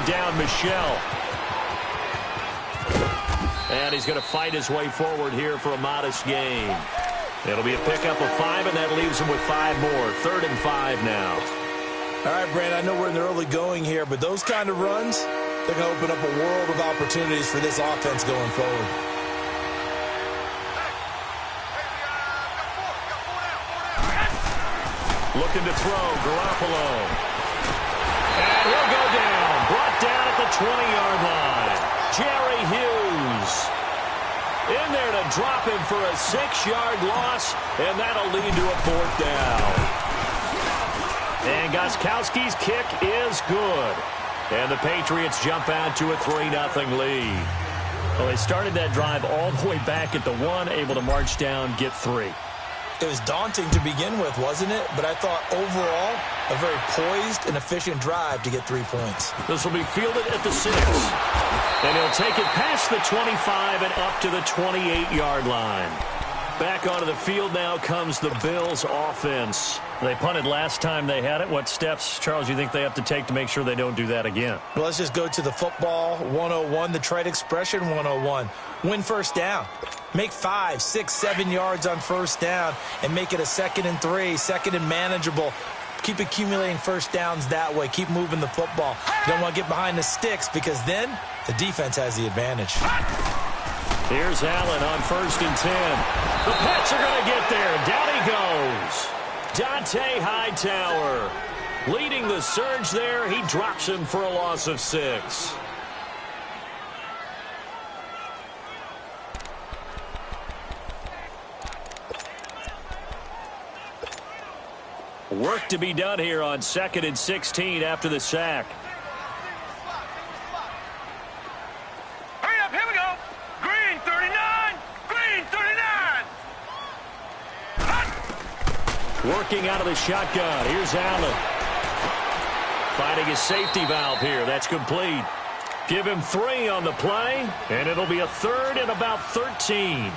down Michelle. And he's going to fight his way forward here for a modest gain. It'll be a pickup of 5, and that leaves him with 5 more. 3rd and 5 now. All right, Brandon, I know we're in the early going here, but those kind of runs, they're going to open up a world of opportunities for this offense going forward. Looking to throw, Garoppolo. And he'll go down. Brought down at the 20-yard line. Jerry Hughes in there to drop him for a 6-yard loss, and that'll lead to a 4th down. And Gostkowski's kick is good. And the Patriots jump out to a 3-0 lead. Well, they started that drive all the way back at the 1, able to march down, get 3. It was daunting to begin with, wasn't it? But I thought overall, a very poised and efficient drive to get 3 points. This will be fielded at the 6. And he'll take it past the 25 and up to the 28-yard line. Back onto the field now comes the Bills offense. They punted last time they had it. What steps, Charles, you think they have to take to make sure they don't do that again? Well, let's just go to the football 101, the trade expression 101. Win first down. Make 5, 6, 7 yards on first down and make it a 2nd and 3, 2nd and manageable. Keep accumulating first downs that way. Keep moving the football. You don't want to get behind the sticks because then the defense has the advantage. Here's Allen on 1st and 10. The Pets are going to get there. Down he goes. Dante Hightower leading the surge there. He drops him for a loss of 6. Work to be done here on 2nd and 16 after the sack. Hurry up, here we go. Green 39, green 39. Working out of the shotgun. Here's Allen. Finding his safety valve here. That's complete. Give him 3 on the play, and it'll be a 3rd and about 13.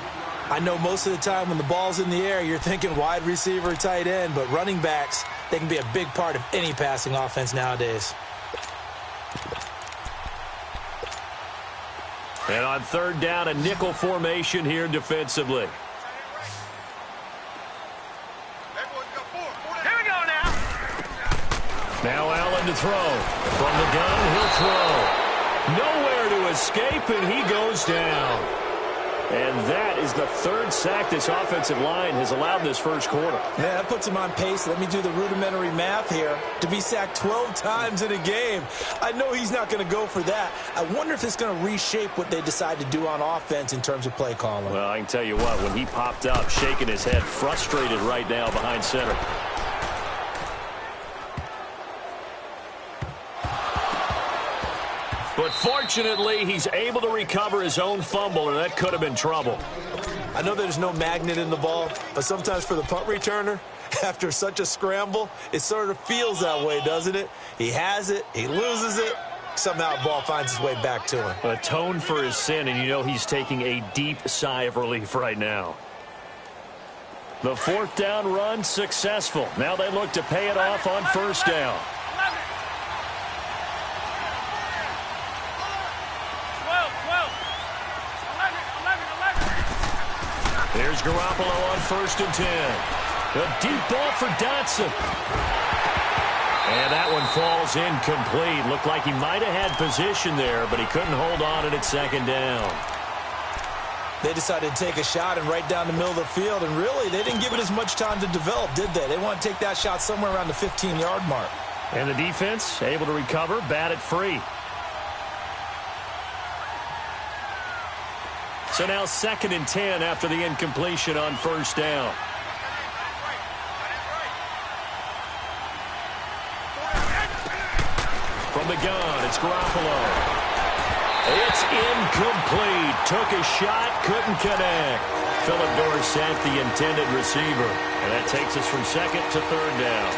I know most of the time when the ball's in the air, you're thinking wide receiver, tight end, but running backs, they can be a big part of any passing offense nowadays. And on 3rd down, a nickel formation here defensively. Here we go now. Now Allen to throw. From the gun, he'll throw. Nowhere to escape, and he goes down. And that is the 3rd sack this offensive line has allowed this first quarter. Yeah, that puts him on pace. Let me do the rudimentary math here. To be sacked 12 times in a game, I know he's not going to go for that. I wonder if it's going to reshape what they decide to do on offense in terms of play calling. Well, I can tell you what, when he popped up, shaking his head, frustrated right now behind center. But fortunately, he's able to recover his own fumble, and that could have been trouble. I know there's no magnet in the ball, but sometimes for the punt returner, after such a scramble, it sort of feels that way, doesn't it? He has it, he loses it, somehow the ball finds its way back to him. Atone for his sin, and you know he's taking a deep sigh of relief right now. The 4th down run successful. Now they look to pay it off on 1st down. There's Garoppolo on 1st and 10. A deep ball for Dotson. And that one falls incomplete. Looked like he might have had position there, but he couldn't hold on at 2nd down. They decided to take a shot and right down the middle of the field, and really, they didn't give it as much time to develop, did they? They want to take that shot somewhere around the 15-yard mark. And the defense able to recover, bat it free. So now 2nd and 10 after the incompletion on 1st down. From the gun, it's Garoppolo. It's incomplete. Took a shot, couldn't connect. Philip Dorsett, the intended receiver. And that takes us from 2nd to 3rd down.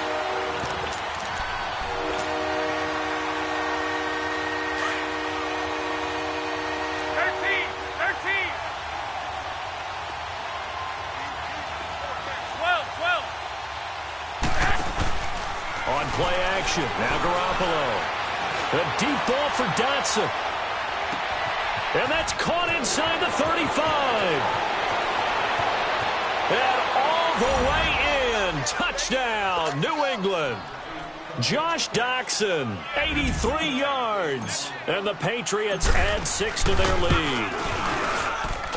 Play action. Now Garoppolo. A deep ball for Dotson. And that's caught inside the 35. And all the way in. Touchdown, New England. Josh Dotson, 83 yards. And the Patriots add 6 to their lead.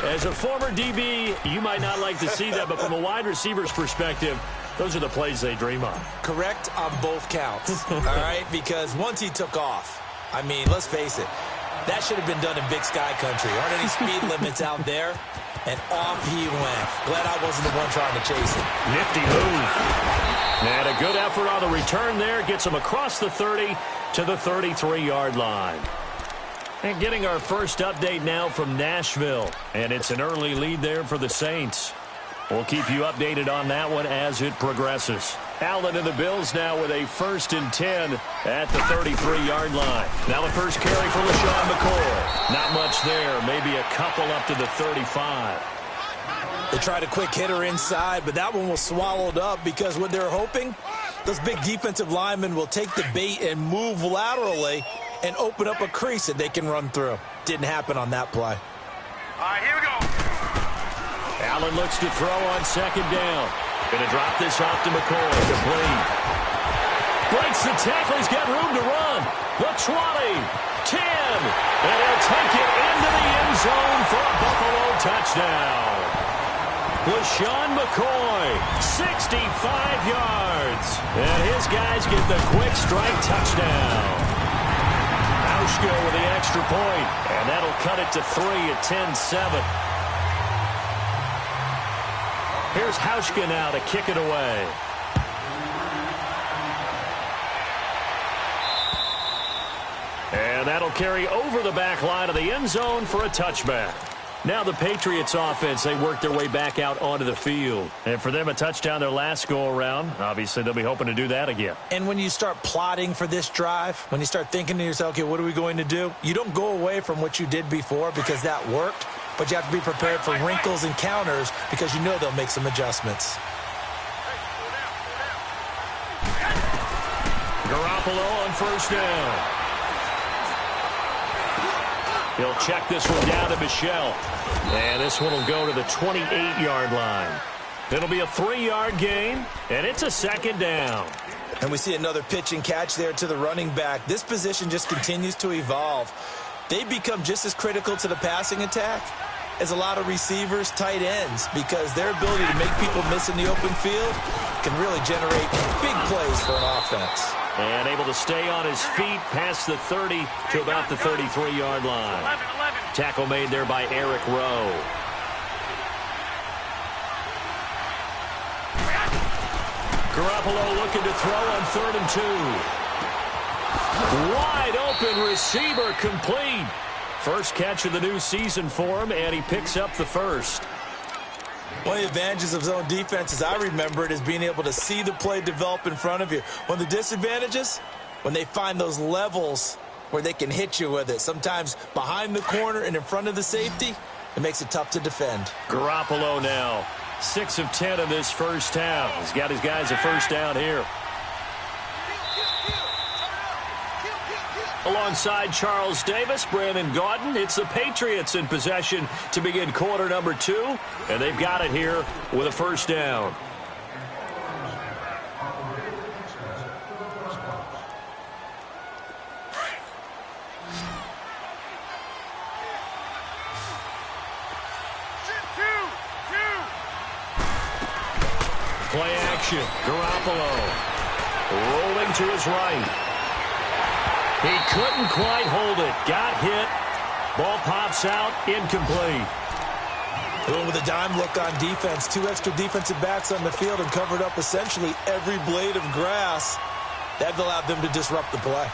As a former DB, you might not like to see that, but from a wide receiver's perspective, those are the plays they dream of. Correct on both counts, all right? Because once he took off, I mean, let's face it, that should have been done in Big Sky Country. Aren't any speed limits out there? And off he went. Glad I wasn't the one trying to chase it. Nifty move. And a good effort on the return there. Gets him across the 30 to the 33-yard line. And getting our first update now from Nashville. And it's an early lead there for the Saints. We'll keep you updated on that one as it progresses. Allen and the Bills now with a 1st and 10 at the 33-yard line. Now the first carry for LaShawn McCoy. Not much there. Maybe a couple up to the 35. They tried a quick hitter inside, but that one was swallowed up because what they're hoping, those big defensive linemen will take the bait and move laterally and open up a crease that they can run through. Didn't happen on that play. All right, here we go. Allen looks to throw on 2nd down. Going to drop this off to McCoy. Complete. Breaks the tackle. He's got room to run. The 20, 10. And he'll take it into the end zone for a Buffalo touchdown. LaShawn McCoy, 65 yards. And his guys get the quick strike touchdown. Hauschka with the extra point. And that'll cut it to 3 at 10-7. Here's Hauschka now to kick it away. And that'll carry over the back line of the end zone for a touchback. Now the Patriots offense, they work their way back out onto the field. And for them, a touchdown their last go-around. Obviously, they'll be hoping to do that again. And when you start plotting for this drive, when you start thinking to yourself, okay, what are we going to do? You don't go away from what you did before because that worked. But you have to be prepared for wrinkles and counters because you know they'll make some adjustments. Garoppolo on 1st down. He'll check this one down to Michel. And this one will go to the 28-yard line. It'll be a 3-yard gain, and it's a 2nd down. And we see another pitch and catch there to the running back. This position just continues to evolve. They become just as critical to the passing attack as a lot of receivers, tight ends, because their ability to make people miss in the open field can really generate big plays for an offense. And able to stay on his feet past the 30 to about the 33-yard line. 11. Tackle made there by Eric Rowe. Garoppolo looking to throw on 3rd and 2. Wide open receiver complete. First catch of the new season for him, and he picks up the first. One of the advantages of zone defense, as I remember it, is being able to see the play develop in front of you. One of the disadvantages, when they find those levels where they can hit you with it, sometimes behind the corner and in front of the safety, it makes it tough to defend. Garoppolo now, 6 of 10 in this first half. He's got his guys a 1st down here. Alongside Charles Davis, Brandon Gaudin, it's the Patriots in possession to begin quarter number 2, and they've got it here with a 1st down. Play action, Garoppolo rolling to his right. He couldn't quite hold it. Got hit. Ball pops out. Incomplete. Going with a dime look on defense. 2 extra defensive backs on the field and covered up essentially every blade of grass. That allowed them to disrupt the play.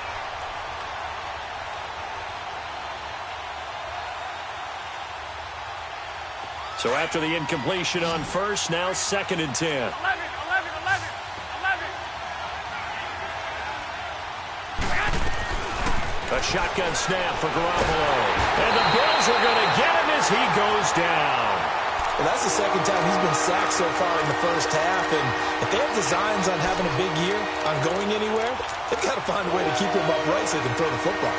So after the incompletion on 1st, now 2nd and 10. 11. A shotgun snap for Garoppolo. And the Bills are going to get him as he goes down. Well, that's the second time he's been sacked so far in the first half, and if they have designs on having a big year, on going anywhere, they've got to find a way to keep him upright so they can throw the football.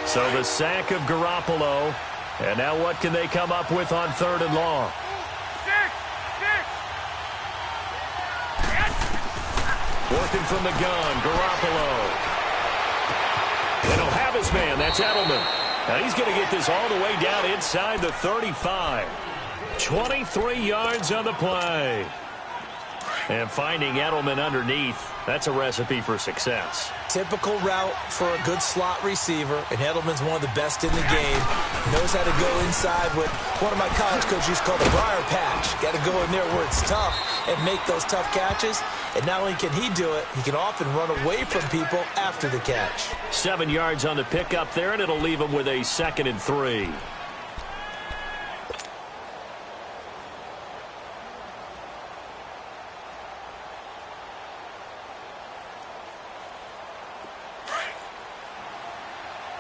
So the sack of Garoppolo, and now what can they come up with on 3rd and long? Working from the gun, Garoppolo. And he'll have his man, that's Edelman. Now he's going to get this all the way down inside the 35. 23 yards on the play. And finding Edelman underneath, that's a recipe for success. Typical route for a good slot receiver, and Edelman's one of the best in the game. Knows how to go inside what one of my college coaches used to call the briar patch. Got to go in there where it's tough and make those tough catches. And not only can he do it, he can often run away from people after the catch. 7 yards on the pickup there, and it'll leave him with a 2nd and 3.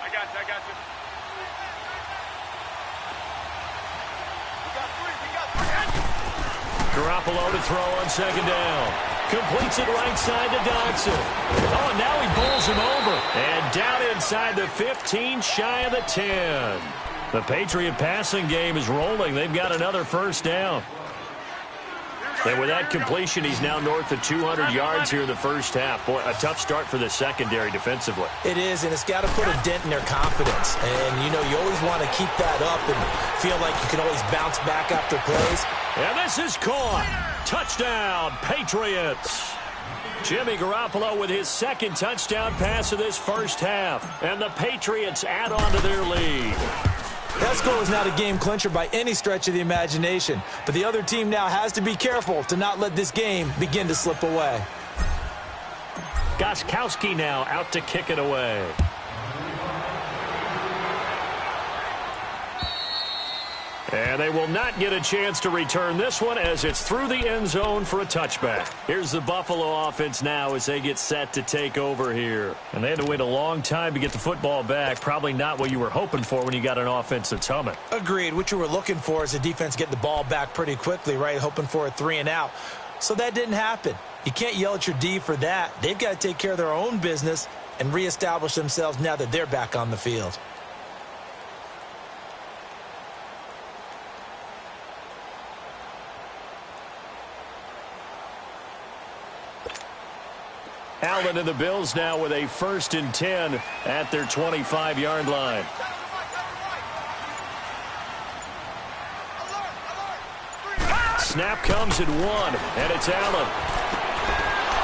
I got you. Garoppolo to throw on 2nd down. Completes it right side to Dodson. Oh, and now he bowls him over. And down inside the 15, shy of the 10. The Patriot passing game is rolling. They've got another first down. And with that completion, he's now north of 200 yards here in the first half. Boy, a tough start for the secondary defensively. It is, and it's got to put a dent in their confidence. And, you know, you always want to keep that up and feel like you can always bounce back after plays. And this is caught. Touchdown, Patriots. Jimmy Garoppolo with his 2nd touchdown pass of this first half. And the Patriots add on to their lead. That score is not a game clincher by any stretch of the imagination. But the other team now has to be careful to not let this game begin to slip away. Gostkowski now out to kick it away. And they will not get a chance to return this one as it's through the end zone for a touchback. Here's the Buffalo offense now as they get set to take over here. And they had to wait a long time to get the football back. Probably not what you were hoping for when you got an offense that's humming. Agreed. What you were looking for is the defense get the ball back pretty quickly, right? Hoping for a 3 and out. So that didn't happen. You can't yell at your D for that. They've got to take care of their own business and reestablish themselves now that they're back on the field. Allen and the Bills now with a 1st and 10 at their 25-yard line. Snap comes at 1, and it's Allen.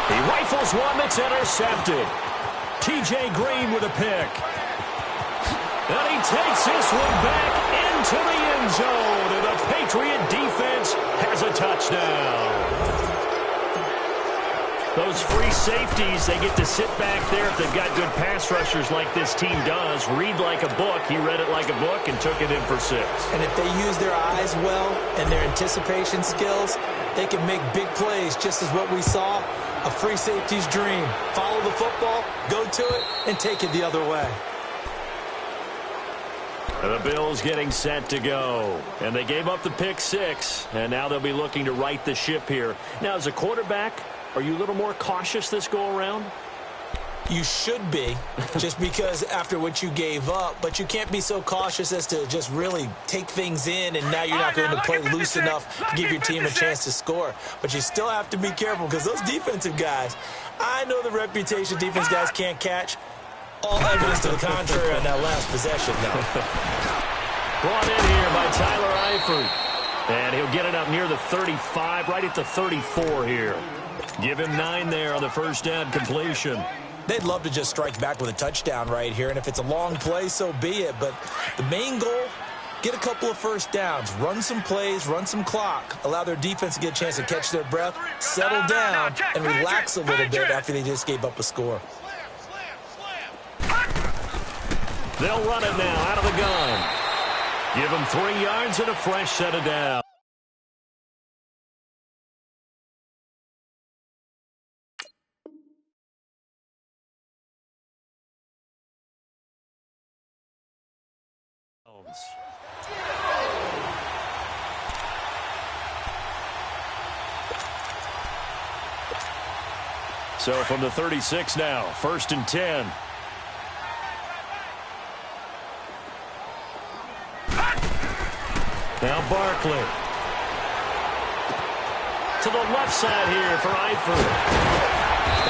He rifles one that's intercepted. T.J. Green with a pick. And he takes this one back into the end zone, and the Patriot defense has a touchdown. Those free safeties, they get to sit back there if they've got good pass rushers like this team does. Read like a book. He read it like a book and took it in for 6. And if they use their eyes well and their anticipation skills, they can make big plays, just as what we saw, a free safety's dream. Follow the football, go to it, and take it the other way. And the Bills getting set to go. And they gave up the pick 6, and now they'll be looking to right the ship here. Now, as a quarterback, are you a little more cautious this go-around? You should be, just because after what you gave up. But you can't be so cautious as to just really take things in, and now you're not going to play loose enough to give your team a chance to score. But you still have to be careful because those defensive guys, I know the reputation defense guys can't catch. All evidence to the contrary on that last possession, though. Brought in here by Tyler Eifert. And he'll get it up near the 35, right at the 34 here. Give him 9 there on the first down completion. They'd love to just strike back with a touchdown right here, and if it's a long play, so be it. But the main goal, get a couple of first downs, run some plays, run some clock, allow their defense to get a chance to catch their breath, settle down, and relax a little bit after they just gave up a score. They'll run it now out of the gun. Give him 3 yards and a fresh set of downs. So from the 36 now, 1st and 10. Now Barkley. To the left side here for Eifert.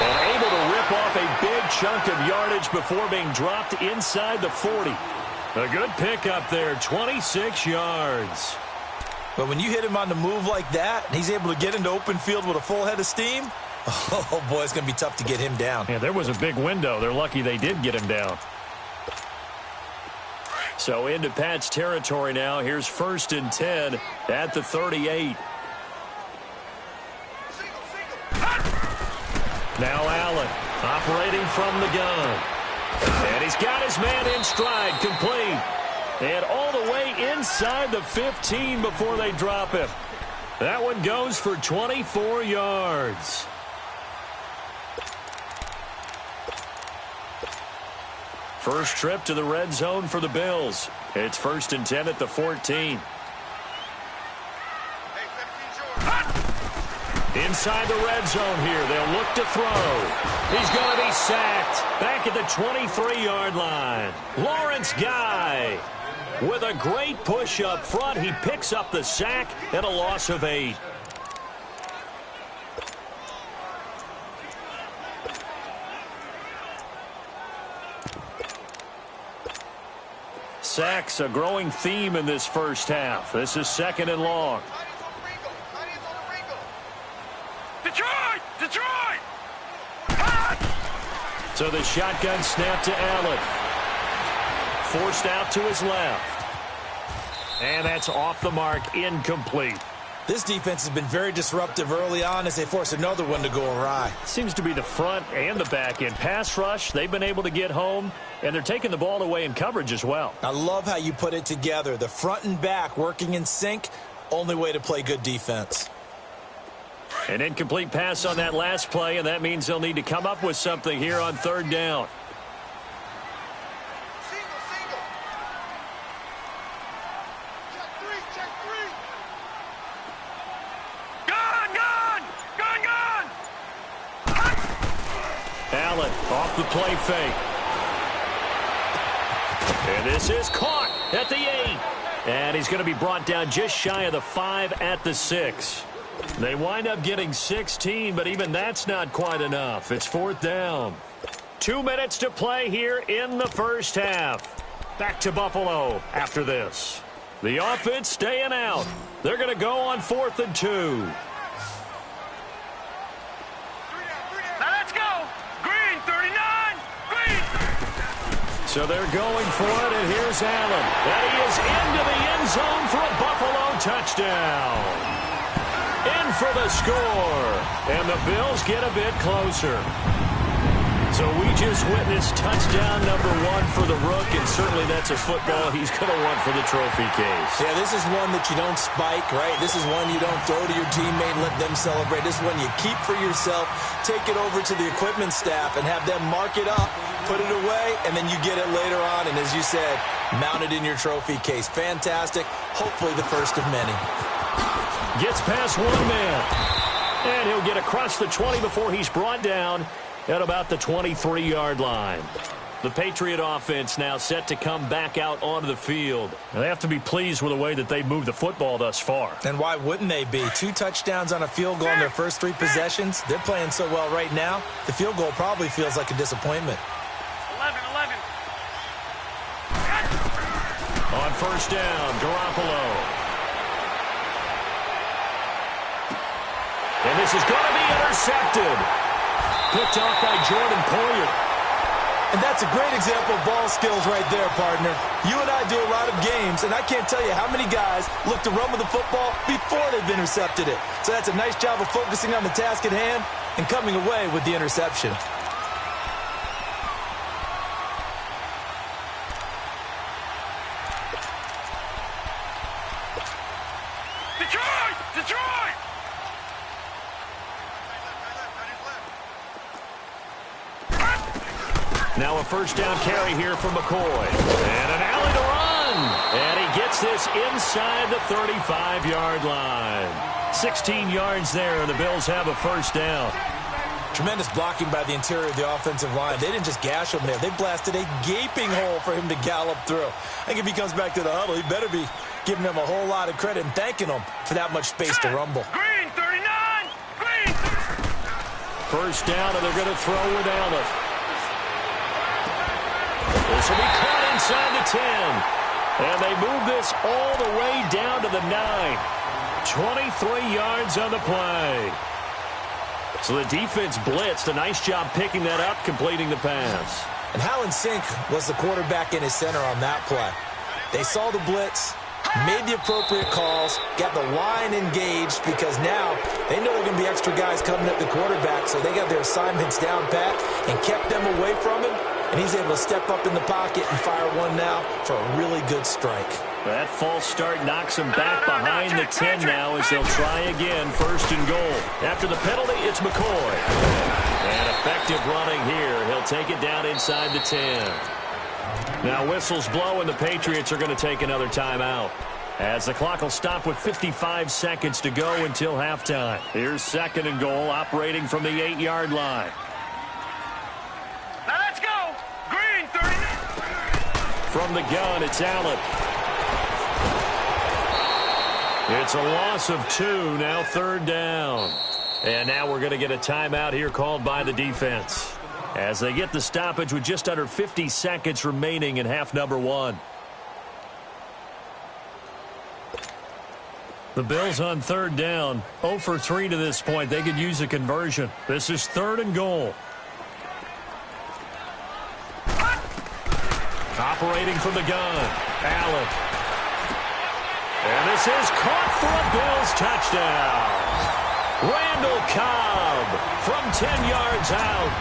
And able to rip off a big chunk of yardage before being dropped inside the 40. A good pickup there, 26 yards. But when you hit him on the move like that, and he's able to get into open field with a full head of steam, oh, boy, it's going to be tough to get him down. Yeah, there was a big window. They're lucky they did get him down. So into Pat's territory now. Here's 1st and 10 at the 38. Now Allen operating from the gun. And he's got his man in stride, complete. And all the way inside the 15 before they drop him. That one goes for 24 yards. First trip to the red zone for the Bills. It's 1st and 10 at the 14. Inside the red zone here. They'll look to throw. He's going to be sacked back at the 23-yard line. Lawrence Guy with a great push up front. He picks up the sack and a loss of 8. Sacks a growing theme in this first half. This is 2nd and long. Detroit! Detroit! So the shotgun snap to Allen. Forced out to his left. And that's off the mark, incomplete. This defense has been very disruptive early on as they force another one to go awry. Seems to be the front and the back end. Pass rush, they've been able to get home, and they're taking the ball away in coverage as well. I love how you put it together. The front and back working in sync, only way to play good defense. An incomplete pass on that last play, and that means they'll need to come up with something here on 3rd down. Allen off the play fake. And this is caught at the 8. And he's going to be brought down just shy of the 5 at the 6. They wind up getting 16, but even that's not quite enough. It's 4th down. 2 minutes to play here in the first half. Back to Buffalo after this. The offense staying out. They're going to go on 4th and 2. So they're going for it, and here's Allen. And he is into the end zone for a Buffalo touchdown. In for the score. And the Bills get a bit closer. So we just witnessed touchdown number 1 for the Rook, and certainly that's a football he's going to want for the trophy case. Yeah, this is one that you don't spike, right? This is one you don't throw to your teammate and let them celebrate. This is one you keep for yourself, take it over to the equipment staff, and have them mark it up, put it away, and then you get it later on, and as you said, mount it in your trophy case. Fantastic. Hopefully the first of many. Gets past one man. And he'll get across the 20 before he's brought down at about the 23-yard line. The Patriot offense now set to come back out onto the field. And they have to be pleased with the way that they've moved the football thus far. And why wouldn't they be? 2 touchdowns on a field goal in their first 3 possessions. They're playing so well right now, the field goal probably feels like a disappointment. 11. On first down, Garoppolo. And this is going to be intercepted. Picked off by Jordan Poyer. And that's a great example of ball skills right there, partner. You and I do a lot of games, and I can't tell you how many guys look to run with the football before they've intercepted it. So that's a nice job of focusing on the task at hand and coming away with the interception. Detroit! Now a first down carry here from McCoy. And an alley to run. And he gets this inside the 35-yard line. 16 yards there, and the Bills have a first down. Tremendous blocking by the interior of the offensive line. They didn't just gash him there. They blasted a gaping hole for him to gallop through. I think if he comes back to the huddle, he better be giving them a whole lot of credit and thanking them for that much space to rumble. Green 39. Green. First down, and they're going to throw with Allen. This will be caught inside the 10. And they move this all the way down to the 9. 23 yards on the play. So the defense blitzed. A nice job picking that up, completing the pass. And how in sync was the quarterback and his center on that play? They saw the blitz, made the appropriate calls, got the line engaged because now they know there are going to be extra guys coming at the quarterback, so they got their assignments down pat and kept them away from him, and he's able to step up in the pocket and fire one now for a really good strike. That false start knocks him back behind the 10 now as they'll try again, first and goal. After the penalty, it's McCoy. And effective running here. He'll take it down inside the 10. Now whistles blow, and the Patriots are going to take another timeout, as the clock will stop with 55 seconds to go until halftime. Here's second and goal, operating from the 8-yard line. Now let's go. Green 39. From the gun, it's Allen. It's a loss of 2, now third down. And now we're going to get a timeout here called by the defense, as they get the stoppage with just under 50 seconds remaining in half number 1. The Bills on third down, 0 for 3 to this point. They could use a conversion. This is third and goal. Operating from the gun, Allen. And this is caught for a Bills touchdown. Randall Cobb from 10 yards out.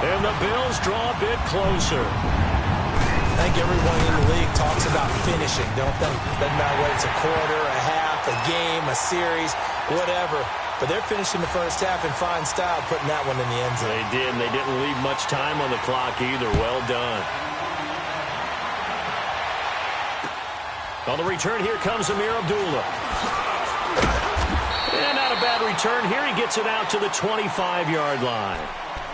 And the Bills draw a bit closer. I think everyone in the league talks about finishing, don't they? Doesn't matter whether it's a quarter, a half, a game, a series, whatever. But they're finishing the first half in fine style, putting that one in the end zone. They did, and they didn't leave much time on the clock either. Well done. On the return, here comes Amir Abdullah. And not a bad return here. He gets it out to the 25-yard line.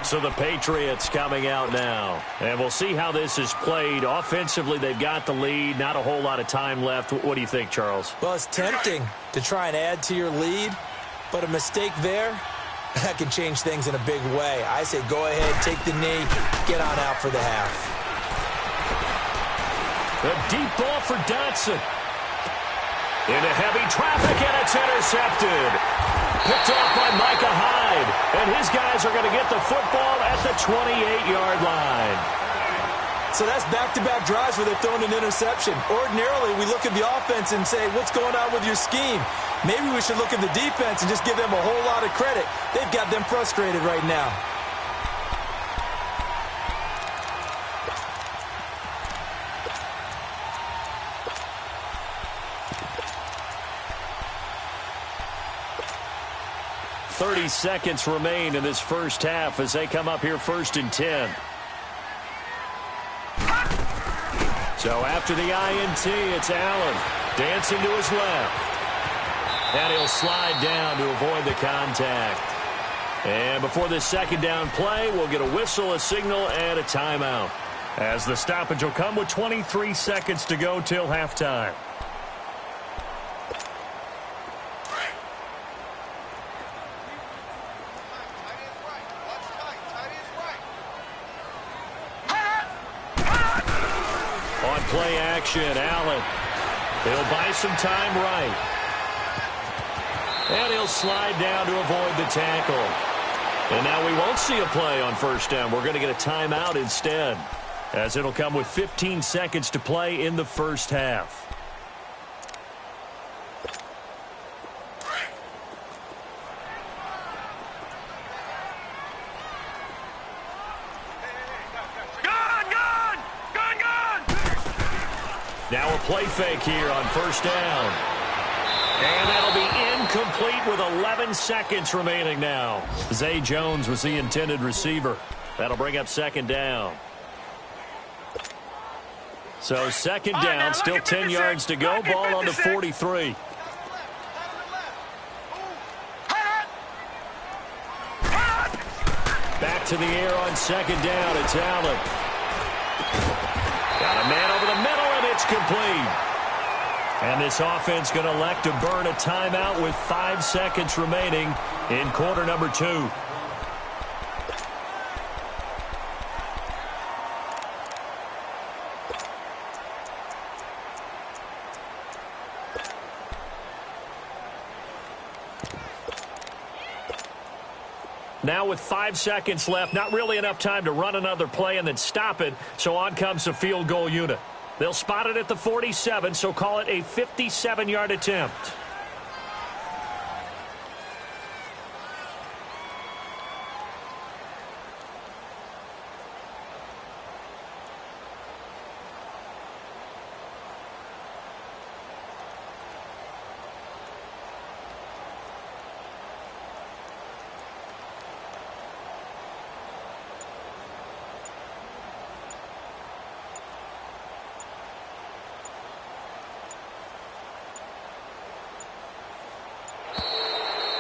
So the Patriots coming out now. And we'll see how this is played. Offensively, they've got the lead. Not a whole lot of time left. What do you think, Charles? Well, it's tempting to try and add to your lead, but a mistake there, that can change things in a big way. I say go ahead, take the knee, get on out for the half. A deep ball for Dotson. Into heavy traffic, and it's intercepted. Picked off by Micah Hyde. And his guys are going to get the football at the 28-yard line. So that's back-to-back drives where they've thrown an interception. Ordinarily, we look at the offense and say, what's going on with your scheme? Maybe we should look at the defense and just give them a whole lot of credit. They've got them frustrated right now. .30 seconds remain in this first half as they come up here first and 10. So after the INT, it's Allen dancing to his left. And he'll slide down to avoid the contact. And before this second down play, we'll get a whistle, a signal, and a timeout, as the stoppage will come with 23 seconds to go till halftime. Play action, Allen. He'll buy some time right. And he'll slide down to avoid the tackle. And now we won't see a play on first down. We're going to get a timeout instead, as it'll come with 15 seconds to play in the first half. Now a play fake here on first down. And that'll be incomplete with 11 seconds remaining now. Zay Jones was the intended receiver. That'll bring up second down. So second down, still 10 yards to go. Ball on the 43. in the air on second down. It's Allen. Got a man over the middle, and it's complete. And this offense going to elect to burn a timeout with 5 seconds remaining in quarter number 2. Now with 5 seconds left, not really enough time to run another play and then stop it, so on comes the field goal unit. They'll spot it at the 47, so call it a 57-yard attempt.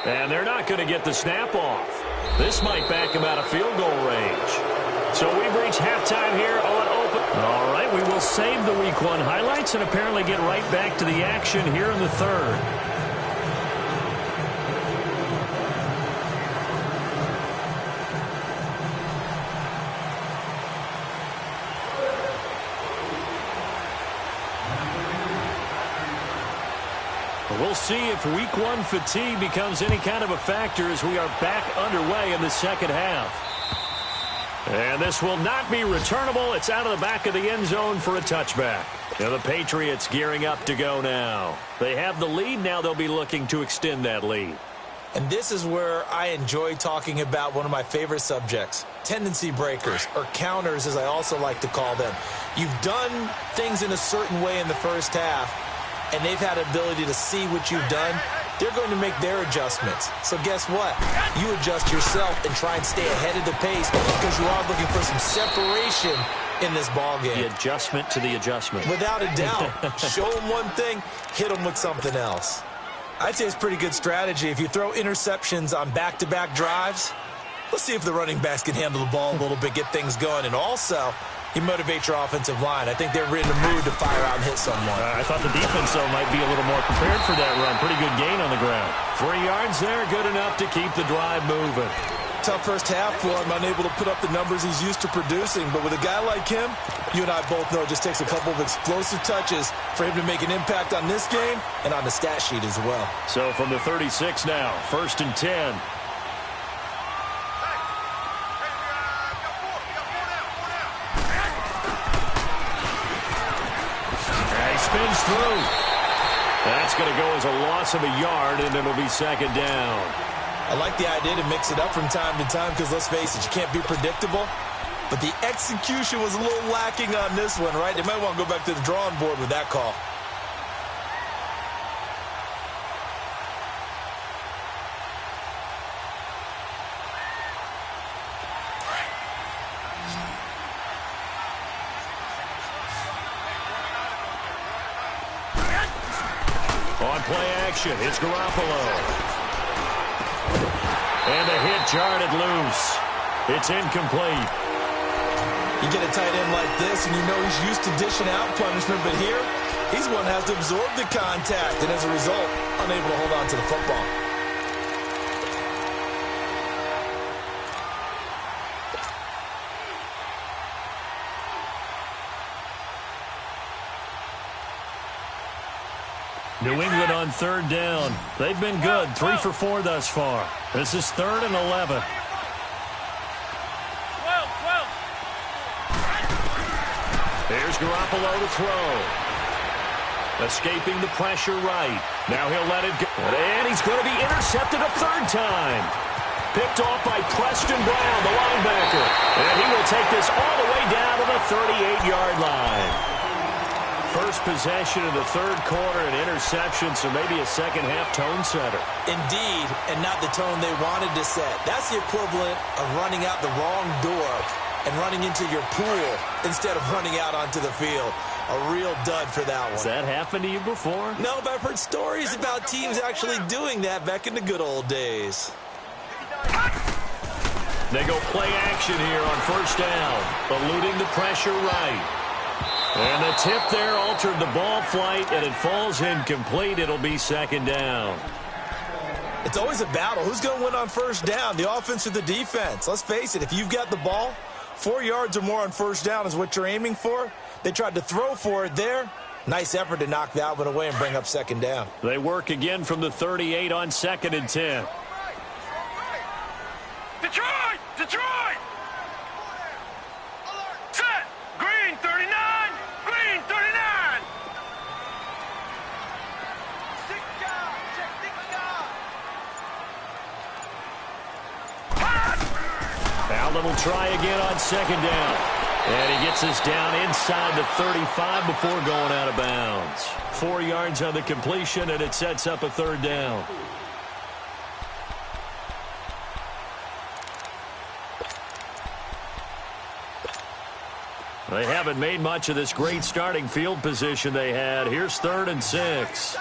And they're not going to get the snap off. This might back him out of field goal range. So we've reached halftime here on open. All right, we will save the Week 1 highlights and apparently get right back to the action here in the third. We'll see if Week 1 fatigue becomes any kind of a factor as we are back underway in the second half. And this will not be returnable. It's out of the back of the end zone for a touchback. Now the Patriots gearing up to go now. They have the lead. Now they'll be looking to extend that lead. And this is where I enjoy talking about one of my favorite subjects, tendency breakers, or counters as I also like to call them. You've done things in a certain way in the first half, and they've had the ability to see what you've done. They're going to make their adjustments. So guess what? You adjust yourself and try and stay ahead of the pace because you are looking for some separation in this ballgame. The adjustment to the adjustment. Without a doubt. Show them one thing, hit them with something else. I'd say it's pretty good strategy. If you throw interceptions on back-to-back drives, let's see if the running backs can handle the ball a little bit, get things going. And also, you motivate your offensive line. I think they're in the mood to fire out and hit someone. I thought the defense, though, might be a little more prepared for that run. Pretty good gain on the ground. 3 yards there, good enough to keep the drive moving. Tough first half for him, unable to put up the numbers he's used to producing. But with a guy like him, you and I both know it just takes a couple of explosive touches for him to make an impact on this game and on the stat sheet as well. So from the 36 now, 1st and 10. Spins through. That's going to go as a loss of a yard, and it'll be 2nd down. I like the idea to mix it up from time to time because, let's face it, you can't be predictable. But the execution was a little lacking on this one, right? They might want to go back to the drawing board with that call. Play action. It's Garoppolo. And the hit jarred it loose. It's incomplete. You get a tight end like this, and you know he's used to dishing out punishment, but here, he's one that has to absorb the contact, and as a result, unable to hold on to the football. New England on 3rd down. They've been good, 3 for 4 thus far. This is 3rd and 11. 12. There's Garoppolo to throw. Escaping the pressure right. Now he'll let it go. And he's going to be intercepted a 3rd time. Picked off by Preston Brown, the linebacker. And he will take this all the way down to the 38-yard line. First possession of the 3rd quarter, an interception, so maybe a second-half tone setter. Indeed, and not the tone they wanted to set. That's the equivalent of running out the wrong door and running into your pool instead of running out onto the field. A real dud for that one. Has that happened to you before? No, but I've heard stories about teams actually doing that back in the good old days. They go play action here on first down, eluding the pressure right. And the tip there altered the ball flight, and it falls incomplete. It'll be second down. It's always a battle. Who's going to win on first down, the offense or the defense? Let's face it, if you've got the ball, 4 yards or more on first down is what you're aiming for. They tried to throw for it there. Nice effort to knock that one away and bring up second down. They work again from the 38 on 2nd and 10. Detroit! Detroit! Set! Green 39! Green 39! Allen will try again on second down. And he gets us down inside the 35 before going out of bounds. 4 yards on the completion, and it sets up a third down. They haven't made much of this great starting field position they had. Here's 3rd and 6.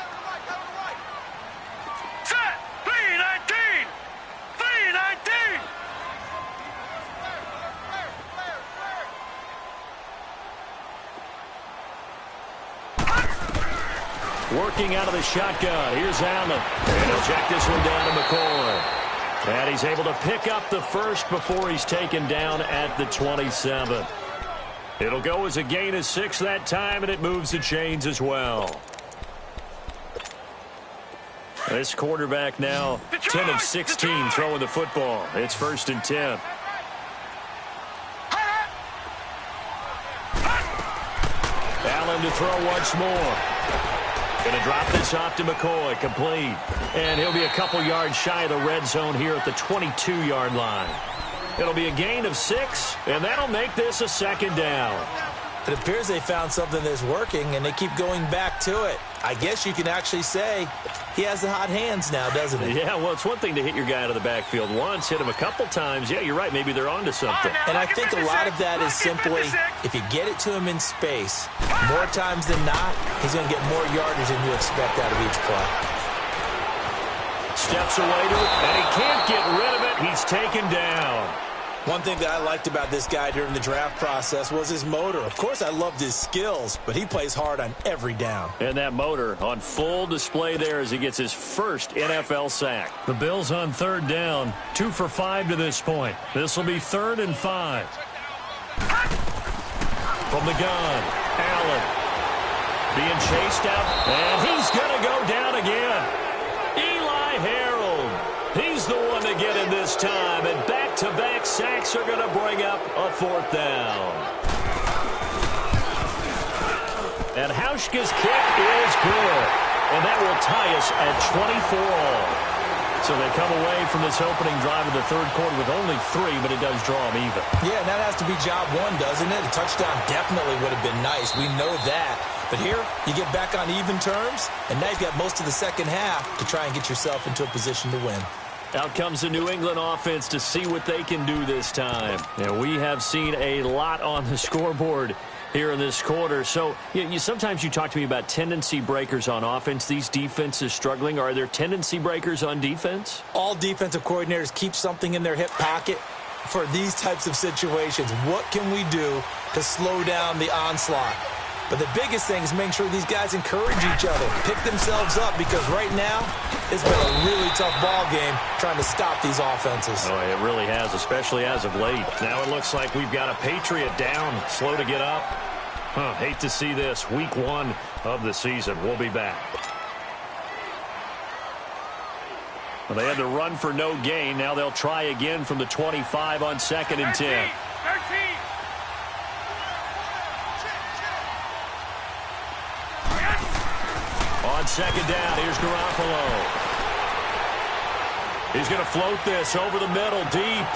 Working out of the shotgun. Here's Allen. And he'll check this one down to McCoy. And he's able to pick up the first before he's taken down at the 27. It'll go as a gain of 6 that time, and it moves the chains as well. This quarterback now 10 of 16 throwing the football. It's 1st and 10. Allen to throw once more. Going to drop this off to McCoy, complete. And he'll be a couple yards shy of the red zone here at the 22-yard line. It'll be a gain of 6, and that'll make this a second down. It appears they found something that's working, and they keep going back to it. I guess you can actually say he has the hot hands now, doesn't he? Yeah, well, it's one thing to hit your guy out of the backfield once, hit him a couple times. Yeah, you're right. Maybe they're onto something. And I think a lot of that is simply if you get it to him in space, more times than not, he's going to get more yardage than you expect out of each play. Steps away to it, and he can't get rid of it. He's taken down. One thing that I liked about this guy during the draft process was his motor. Of course, I loved his skills, but he plays hard on every down. And that motor on full display there as he gets his first NFL sack. The Bills on 3rd down, 2 for 5 to this point. This will be 3rd and 5. From the gun, Allen being chased out, and he's going to go down again. Eli Harold, he's the one to get in this time, and back-to-back sacks are going to bring up a 4th down. And Hauschka's kick is good, and that will tie us at 24-all. So they come away from this opening drive of the 3rd quarter with only 3, but it does draw them even. Yeah, and that has to be job 1, doesn't it? A touchdown definitely would have been nice. We know that. But here, you get back on even terms, and now you've got most of the second half to try and get yourself into a position to win. Out comes the New England offense to see what they can do this time. And we have seen a lot on the scoreboard here in this quarter. So sometimes you talk to me about tendency breakers on offense. These defenses struggling. Are there tendency breakers on defense? All defensive coordinators keep something in their hip pocket for these types of situations. What can we do to slow down the onslaught? But the biggest thing is make sure these guys encourage each other, pick themselves up, because right now it's been a really tough ball game trying to stop these offenses. Oh, it really has, especially as of late. Now it looks like we've got a Patriot down, slow to get up. Hate to see this. Week 1 of the season. We'll be back. Well, they had to run for no gain. Now they'll try again from the 25 on 2nd and 10. 13. On 2nd down, here's Garoppolo. He's going to float this over the middle, deep.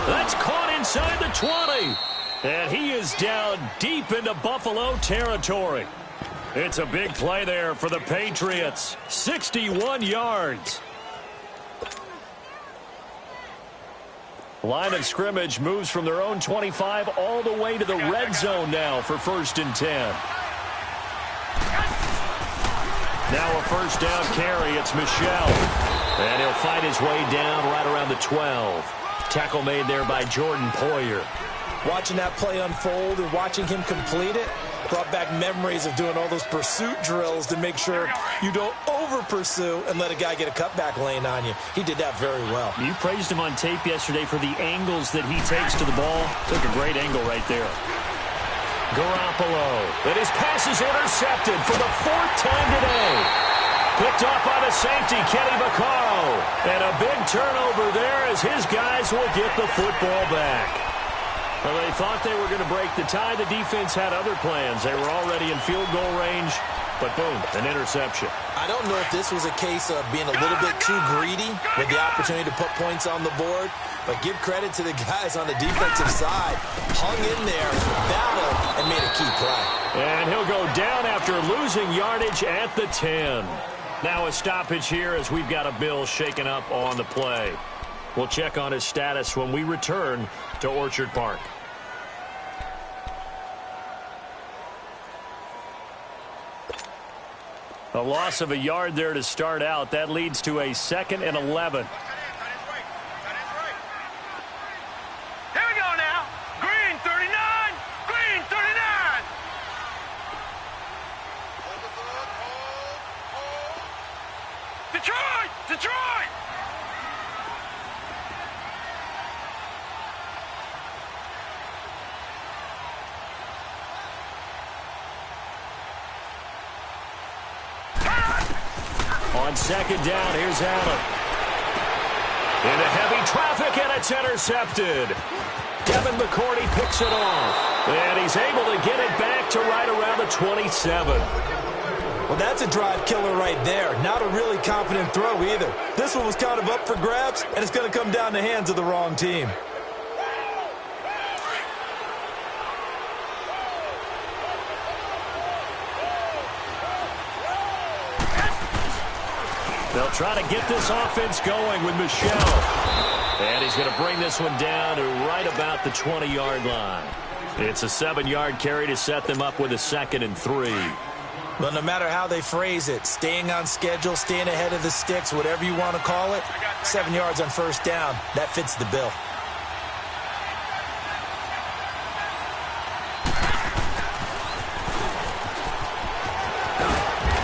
That's caught inside the 20. And he is down deep into Buffalo territory. It's a big play there for the Patriots. 61 yards. Line of scrimmage moves from their own 25 all the way to the red zone now for 1st and 10. Now a 1st down carry. It's Michel. And he'll fight his way down right around the 12. Tackle made there by Jordan Poyer. Watching that play unfold and watching him complete it brought back memories of doing all those pursuit drills to make sure you don't over-pursue and let a guy get a cutback lane on you. He did that very well. You praised him on tape yesterday for the angles that he takes to the ball. Took a great angle right there. Garoppolo. And his pass is intercepted for the 4th time today. Picked off by the safety, Kenny Vaccaro. And a big turnover there as his guys will get the football back. Well, they thought they were going to break the tie. The defense had other plans. They were already in field goal range, but boom, an interception. I don't know if this was a case of being a little bit too greedy with the opportunity to put points on the board, but give credit to the guys on the defensive side. Hung in there, battled, and made a key play. And he'll go down after losing yardage at the 10. Now a stoppage here as we've got a Bill shaken up on the play. We'll check on his status when we return to Orchard Park. A loss of a yard there to start out. That leads to a 2nd and 11. Here we go now. Green 39. Green 39. Detroit! Detroit! On 2nd down, here's Allen. Into heavy traffic, and it's intercepted. Devin McCourty picks it off. And he's able to get it back to right around the 27. Well, that's a drive killer right there. Not a really confident throw either. This one was kind of up for grabs, and it's going to come down the hands of the wrong team. They'll try to get this offense going with Michel. And he's going to bring this one down to right about the 20-yard line. It's a 7-yard carry to set them up with a 2nd and 3. Well, no matter how they phrase it, staying on schedule, staying ahead of the sticks, whatever you want to call it, 7 yards on 1st down, that fits the bill.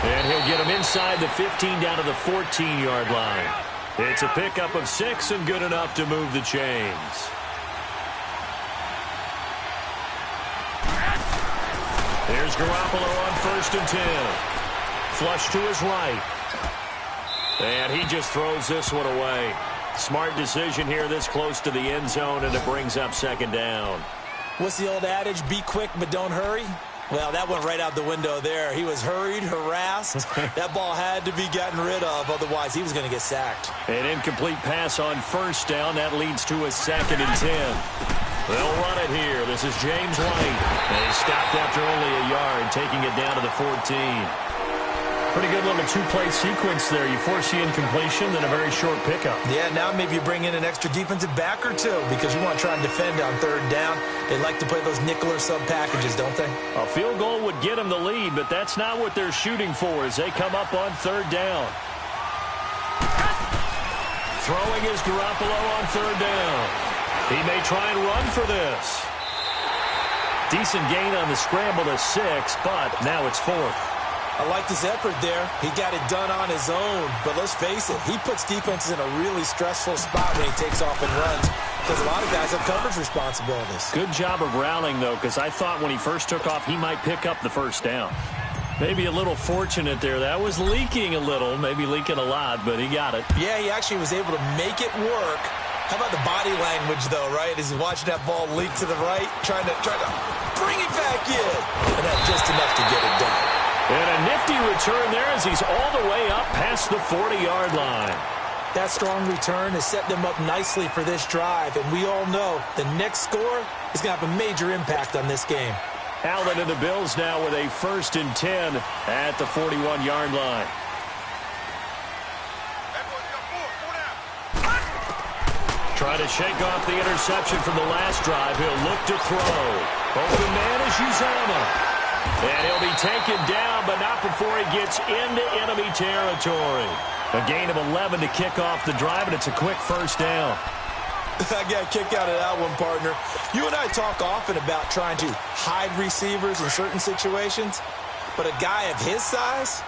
And he'll get him inside the 15 down to the 14-yard line. It's a pickup of 6 and good enough to move the chains. Here's Garoppolo on 1st and 10. Flush to his right. And he just throws this one away. Smart decision here this close to the end zone, and it brings up 2nd down. What's the old adage, be quick but don't hurry? Well, that went right out the window there. He was hurried, harassed. That ball had to be gotten rid of, otherwise he was going to get sacked. An incomplete pass on 1st down. That leads to a 2nd and 10. They'll run it here. This is James White. And he stopped after only a yard, taking it down to the 14. Pretty good little 2-play sequence there. You force the incompletion, then a very short pickup. Yeah, now maybe you bring in an extra defensive back or two because you want to try and defend on 3rd down. They like to play those nickel or sub packages, don't they? A field goal would get them the lead, but that's not what they're shooting for as they come up on 3rd down. Throwing is Garoppolo on 3rd down. He may try and run for this. Decent gain on the scramble to 6, but now it's 4th. I liked his effort there. He got it done on his own. But let's face it, he puts defenses in a really stressful spot when he takes off and runs because a lot of guys have coverage responsibilities. Good job of rallying, though, because I thought when he first took off, he might pick up the 1st down. Maybe a little fortunate there. That was leaking a little, maybe leaking a lot, but he got it. Yeah, he actually was able to make it work. How about the body language, though, right? As he's watching that ball leak to the right, trying to bring it back in. And that's just enough to get it done. And a nifty return there as he's all the way up past the 40-yard line. That strong return has set them up nicely for this drive, and we all know the next score is going to have a major impact on this game. Allen and the Bills now with a 1st and 10 at the 41-yard line. Try to shake off the interception from the last drive. He'll look to throw. Open man is Uzomah. And he'll be taken down, but not before he gets into enemy territory. A gain of 11 to kick off the drive, and it's a quick 1st down. I got a kick out of that one, partner. You and I talk often about trying to hide receivers in certain situations, but a guy of his size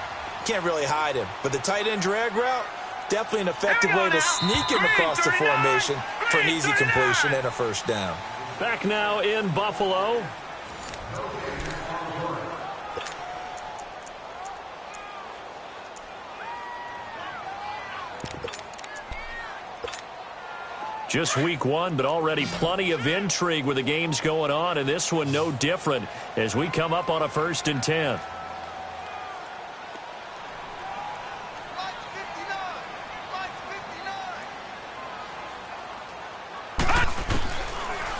can't really hide him. But the tight end drag route, definitely an effective way to sneak him across the formation for an easy completion and a first down. Back now in Buffalo. Just week one, but already plenty of intrigue with the games going on, and this one no different as we come up on a 1st and 10.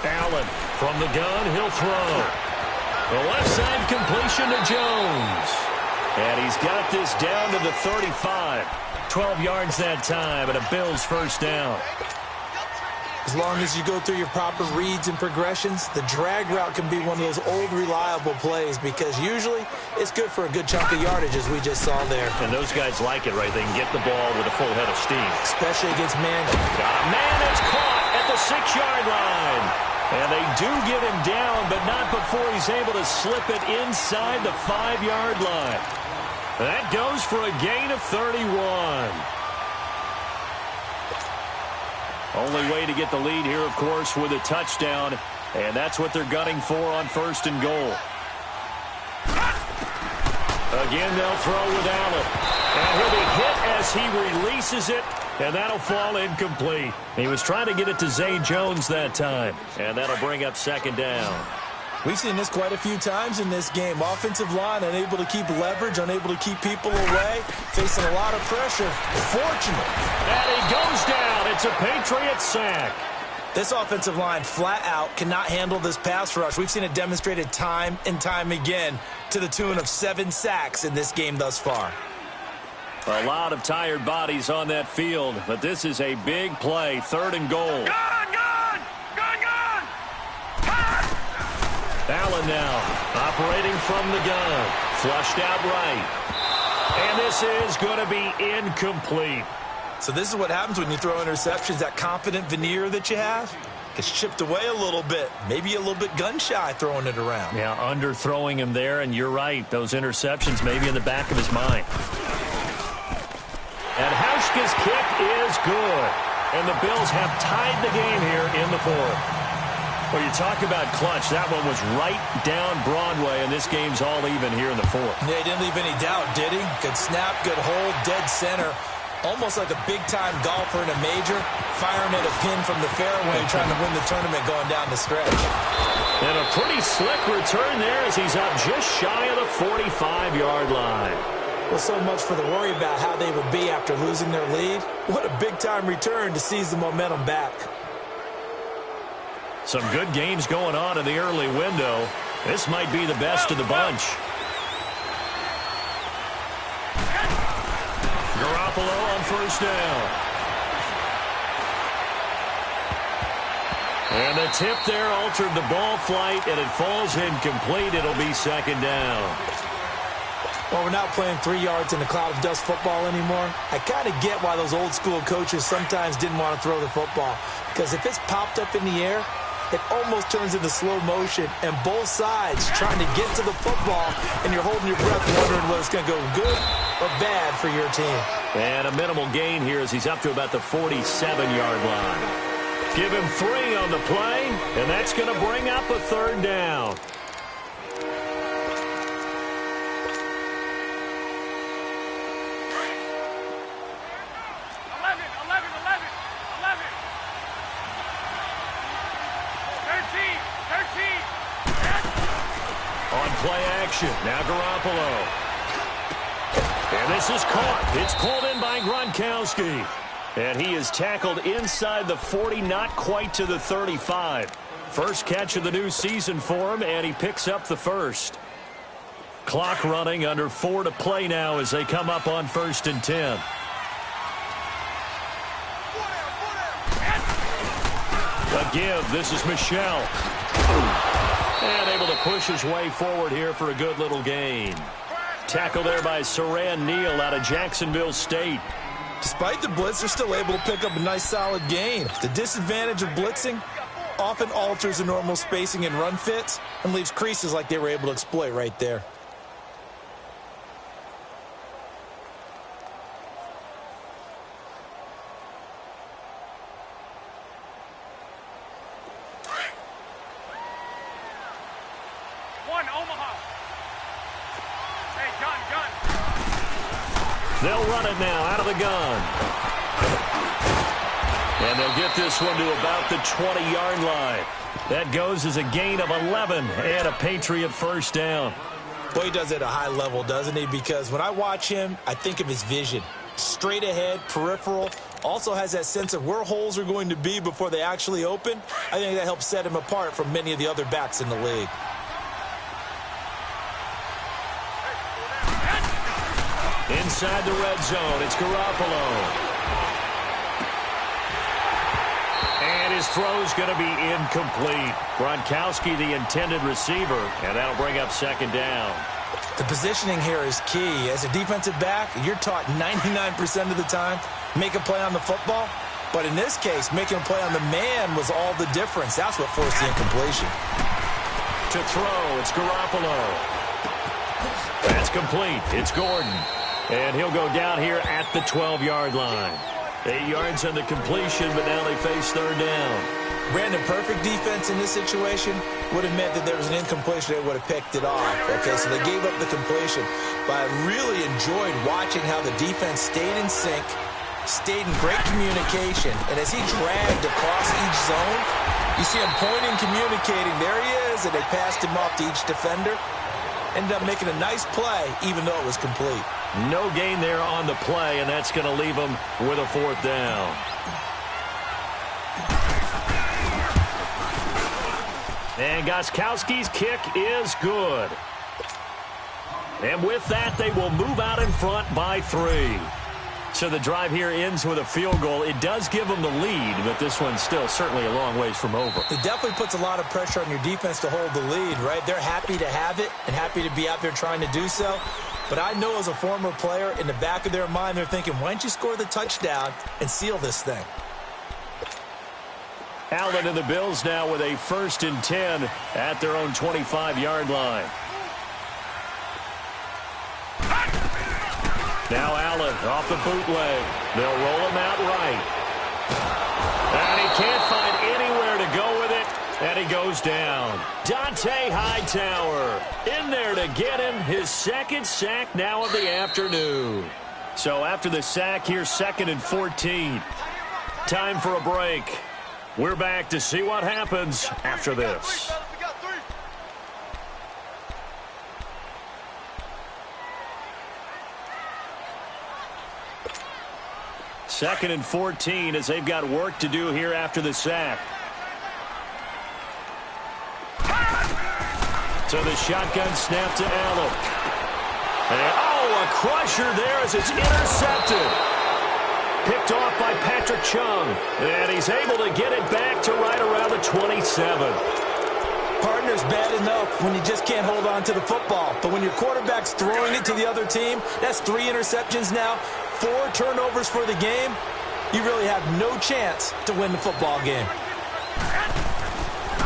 Allen from the gun, he'll throw. The left side completion to Jones. And he's got this down to the 35. 12 yards that time, and a Bills first down. As long as you go through your proper reads and progressions, the drag route can be one of those old reliable plays because usually it's good for a good chunk of yardage as we just saw there. And those guys like it, right? They can get the ball with a full head of steam. Especially against man. Got a man that's caught at the 6-yard line. And they do get him down, but not before he's able to slip it inside the 5-yard line. That goes for a gain of 31. Only way to get the lead here, of course, with a touchdown. And that's what they're gunning for on 1st and goal. Again, they'll throw with Allen. And he'll be hit as he releases it. And that'll fall incomplete. He was trying to get it to Zay Jones that time. And that'll bring up 2nd down. We've seen this quite a few times in this game. Offensive line unable to keep leverage, unable to keep people away, facing a lot of pressure. Fortunate. And he goes down. It's a Patriot sack. This offensive line flat out cannot handle this pass rush. We've seen it demonstrated time and time again to the tune of 7 sacks in this game thus far. A lot of tired bodies on that field, but this is a big play. 3rd and goal. Allen now operating from the gun. Flushed out right. And this is going to be incomplete. So this is what happens when you throw interceptions. That confident veneer that you have gets chipped away a little bit. Maybe a little bit gun-shy throwing it around. Yeah, underthrowing him there, and you're right. Those interceptions maybe in the back of his mind. And Hauschka's kick is good. And the Bills have tied the game here in the 4th. Well, you talk about clutch. That one was right down Broadway, and this game's all even here in the 4th. Yeah, he didn't leave any doubt, did he? Good snap, good hold, dead center. Almost like a big-time golfer in a major, firing at a pin from the fairway, trying to win the tournament going down the stretch. And a pretty slick return there as he's up just shy of the 45-yard line. Well, so much for the worry about how they would be after losing their lead. What a big-time return to seize the momentum back. Some good games going on in the early window. This might be the best of the bunch. Garoppolo on 1st down. And the tip there altered the ball flight, and it falls incomplete. It'll be 2nd down. Well, we're not playing 3 yards in a cloud of dust football anymore. I kind of get why those old-school coaches sometimes didn't want to throw the football. Because if it's popped up in the air, it almost turns into slow motion, and both sides trying to get to the football, and you're holding your breath wondering whether it's going to go good or bad for your team. And a minimal gain here as he's up to about the 47-yard line. Give him 3 on the play, and that's going to bring up a 3rd down. Play action. Now Garoppolo. And this is caught. It's pulled in by Gronkowski. And he is tackled inside the 40, not quite to the 35. First catch of the new season for him, and he picks up the 1st. Clock running, under 4 to play now as they come up on 1st and 10. A give. This is Michel. And able to push his way forward here for a good little gain. Tackle there by Saran Neal out of Jacksonville State. Despite the blitz, they're still able to pick up a nice solid gain. The disadvantage of blitzing often alters the normal spacing and run fits and leaves creases like they were able to exploit right there. They'll run it now out of the gun. And they'll get this one to about the 20-yard line. That goes as a gain of 11 and a Patriot first down. Boy, he does it at a high level, doesn't he? Because when I watch him, I think of his vision. Straight ahead, peripheral, also has that sense of where holes are going to be before they actually open. I think that helps set him apart from many of the other backs in the league. Inside the red zone, it's Garoppolo. And his throw's going to be incomplete. Gronkowski, the intended receiver, and that'll bring up second down. The positioning here is key. As a defensive back, you're taught 99% of the time, make a play on the football. But in this case, making a play on the man was all the difference. That's what forced the incompletion. To throw, it's Garoppolo. That's complete. It's Gordon. And he'll go down here at the 12-yard line. 8 yards on the completion, but now they face third down. Brandon, perfect defense in this situation would have meant that there was an incompletion. They would have picked it off. Okay, so they gave up the completion. But I really enjoyed watching how the defense stayed in sync, stayed in great communication. And as he dragged across each zone, you see him pointing, communicating. There he is, and they passed him off to each defender. Ended up making a nice play, even though it was complete. No gain there on the play, and that's going to leave them with a fourth down. And Gostkowski's kick is good. And with that, they will move out in front by 3. So the drive here ends with a field goal. It does give them the lead, but this one's still certainly a long ways from over. It definitely puts a lot of pressure on your defense to hold the lead, right? They're happy to have it and happy to be out there trying to do so. But I know as a former player, in the back of their mind, they're thinking, why don't you score the touchdown and seal this thing? Allen and the Bills now with a 1st and 10 at their own 25-yard line. Now Allen off the bootleg. They'll roll him out right. And he can't find anywhere to go with it. And he goes down. Dante Hightower in there to get him his second sack now of the afternoon. So after the sack, here's 2nd and 14. Time for a break. We're back to see what happens after this. 2nd and 14 as they've got work to do here after the sack. So the shotgun snap to Allen. And, oh, a crusher there as it's intercepted. Picked off by Patrick Chung. And he's able to get it back to right around the 27. Partner's bad enough when you just can't hold on to the football. But when your quarterback's throwing it to the other team, that's 3 interceptions now, 4 turnovers for the game. You really have no chance to win the football game.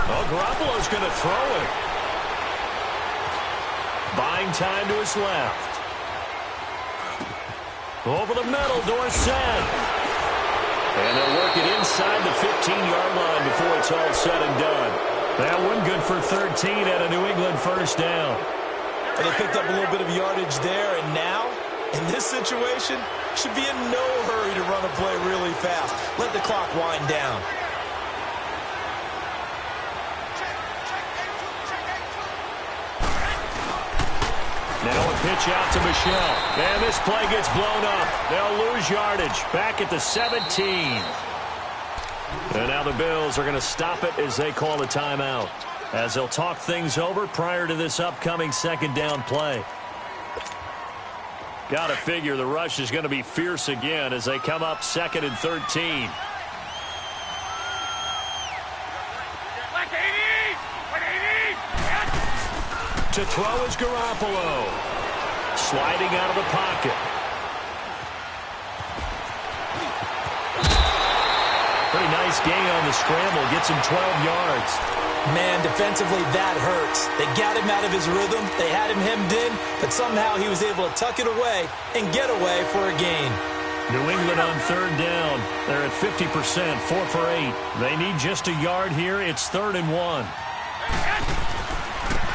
Oh, Garoppolo's going to throw it. Buying time to his left. Over the middle, Dorsett. And they'll work it inside the 15-yard line before it's all said and done. That one good for 13 at a New England first down. And they picked up a little bit of yardage there, and now, in this situation, should be in no hurry to run a play really fast. Let the clock wind down. Now a pitch out to Michelle. And this play gets blown up. They'll lose yardage back at the 17. And now the Bills are going to stop it as they call a timeout, as they'll talk things over prior to this upcoming 2nd down play. Got to figure the rush is going to be fierce again as they come up 2nd and 13. To throw is Garoppolo. Sliding out of the pocket. gain on the scramble gets him 12 yards. Man, defensively, that hurts. They got him out of his rhythm. They had him hemmed in, but somehow he was able to tuck it away and get away for a gain. New England on third down. They're at 50%, 4 for 8. They need just a yard here. It's 3rd and 1.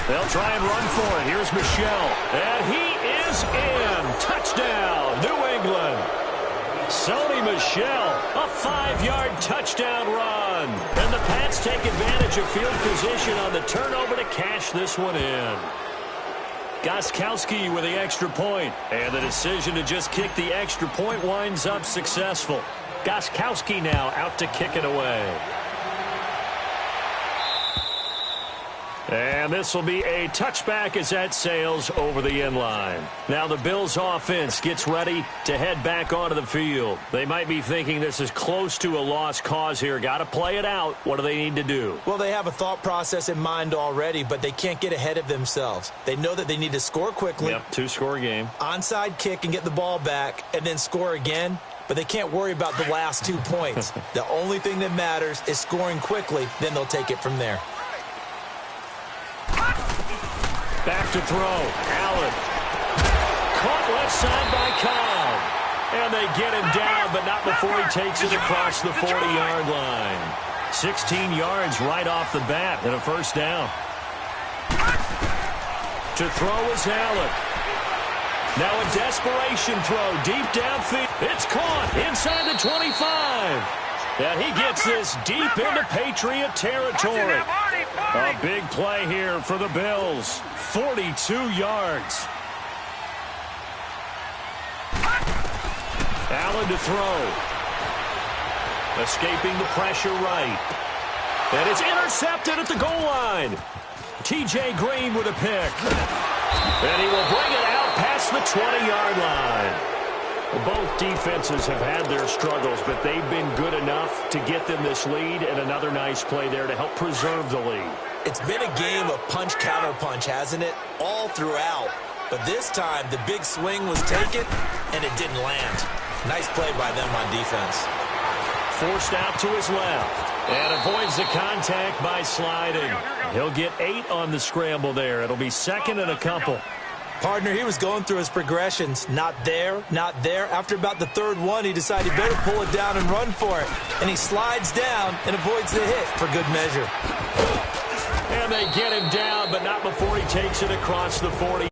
They'll try and run for it. Here's Michel. And he is in. Touchdown, New England. Sony Michel, a 5-yard touchdown run. And the Pats take advantage of field position on the turnover to cash this one in. Gostkowski with the extra point. And the decision to just kick the extra point winds up successful. Gostkowski now out to kick it away. And this will be a touchback as that sails over the end line. Now the Bills offense gets ready to head back onto the field. They might be thinking this is close to a lost cause here. Got to play it out. What do they need to do? Well, they have a thought process in mind already, but they can't get ahead of themselves. They know that they need to score quickly. Yep, 2-score game. Onside kick and get the ball back and then score again. But they can't worry about the last 2 points. The only thing that matters is scoring quickly. Then they'll take it from there. Back to throw. Allen. Caught left side by Cobb. And they get him down, but not before he takes it across the 40-yard line. 16 yards right off the bat and a first down. To throw is Allen. Now a desperation throw deep downfield. It's caught inside the 25. And he gets this deep into Patriot territory. A big play here for the Bills. 42 yards. Allen to throw. Escaping the pressure right. And it's intercepted at the goal line. T.J. Green with a pick. And he will bring it out past the 20-yard line. Both defenses have had their struggles, but they've been good enough to get them this lead, and another nice play there to help preserve the lead. It's been a game of punch-counter-punch, hasn't it? All throughout. But this time, the big swing was taken, and it didn't land. Nice play by them on defense. Forced out to his left, and avoids the contact by sliding. He'll get 8 on the scramble there. It'll be 2nd and a couple. Partner, he was going through his progressions. Not there, not there. After about the 3rd one, he decided he better pull it down and run for it. And he slides down and avoids the hit for good measure. And they get him down, but not before he takes it across the 40.